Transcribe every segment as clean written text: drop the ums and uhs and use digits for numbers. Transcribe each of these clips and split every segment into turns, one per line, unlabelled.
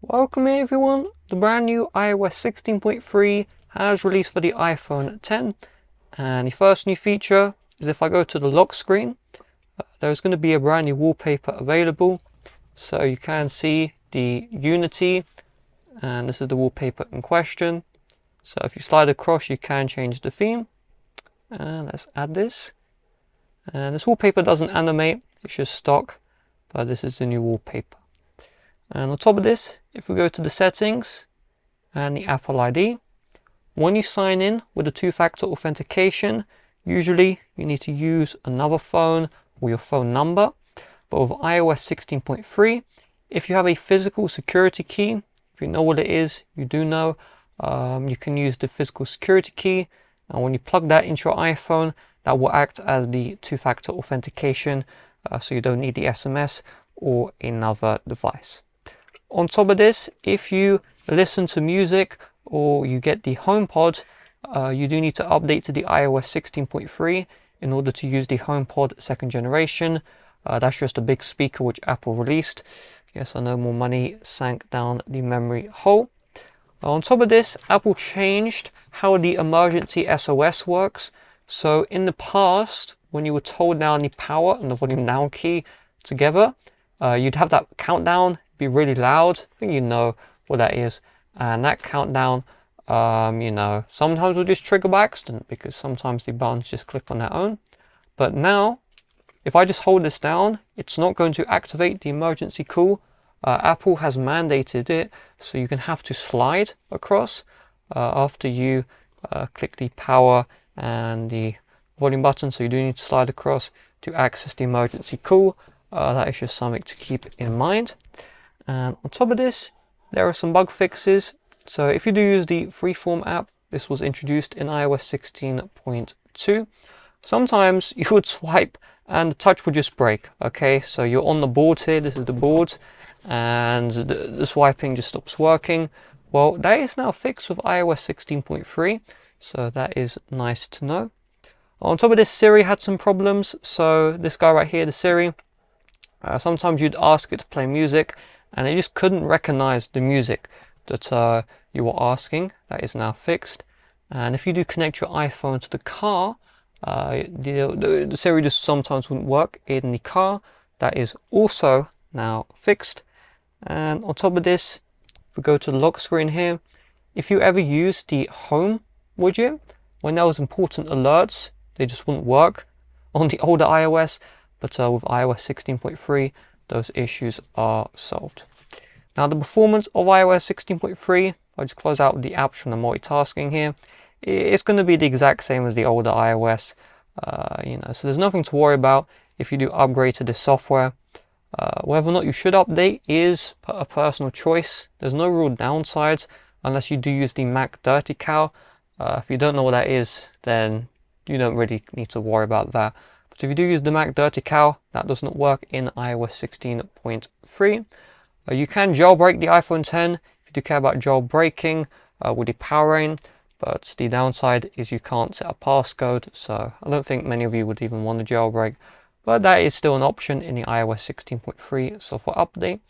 Welcome everyone, the brand new iOS 16.3 has released for the iPhone X, and the first new feature is if I go to the lock screen, there's going to be a brand new wallpaper available. So you can see the Unity, and this is the wallpaper in question. So if you slide across, you can change the theme, and let's add this. And this wallpaper doesn't animate, it's just stock, but this is the new wallpaper. And on top of this, if we go to the settings and the Apple ID, when you sign in with the two-factor authentication, usually you need to use another phone or your phone number. But with iOS 16.3, if you have a physical security key, if you know what it is, you do know, you can use the physical security key. And when you plug that into your iPhone, that will act as the two-factor authentication, so you don't need the SMS or another device. On top of this, if you listen to music or you get the HomePod, you do need to update to the iOS 16.3 in order to use the HomePod second generation. That's just a big speaker which Apple released. Yes, I know more money sank down the memory hole. On top of this, Apple changed how the emergency SOS works. So in the past, when you would hold down the power and the volume down key together, you'd have that countdown be really loud. I think you know what that is. And that countdown, sometimes will just trigger by accident because sometimes the buttons just click on their own. But now, if I just hold this down, it's not going to activate the emergency call. Apple has mandated it, so you can have to slide across after you click the power and the volume button. So you do need to slide across to access the emergency call. That is just something to keep in mind. And on top of this, there are some bug fixes. So if you do use the Freeform app, this was introduced in iOS 16.2. Sometimes you would swipe and the touch would just break. Okay, so you're on the board here, this is the board, and the swiping just stops working. Well, that is now fixed with iOS 16.3, so that is nice to know. On top of this, Siri had some problems. So this guy right here, the Siri, sometimes you'd ask it to play music and it just couldn't recognize the music that you were asking. That is now fixed. And if you do connect your iPhone to the car, the Siri just sometimes wouldn't work in the car. That is also now fixed. And on top of this, if we go to the lock screen here, if you ever use the home widget, when there was important alerts, they just wouldn't work on the older iOS. But with iOS 16.3, those issues are solved. Now the performance of iOS 16.3, I'll just close out the apps from the multitasking here. It's going to be the exact same as the older iOS, so there's nothing to worry about if you do upgrade to this software. Whether or not you should update is a personal choice. There's no real downsides unless you do use the Mac Dirty Cow. If you don't know what that is, then you don't really need to worry about that. But if you do use the Mac Dirty Cow, that does not work in iOS 16.3. You can jailbreak the iPhone X if you do care about jailbreaking with the powering, but the downside is you can't set a passcode, so I don't think many of you would even want to jailbreak. But that is still an option in the iOS 16.3 software update.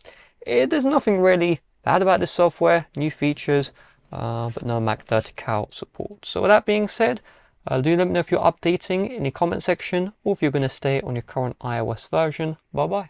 There's nothing really bad about this software, new features, but no Mac Dirty Cow support. So with that being said, do let me know if you're updating in the comment section or if you're going to stay on your current iOS version. Bye bye.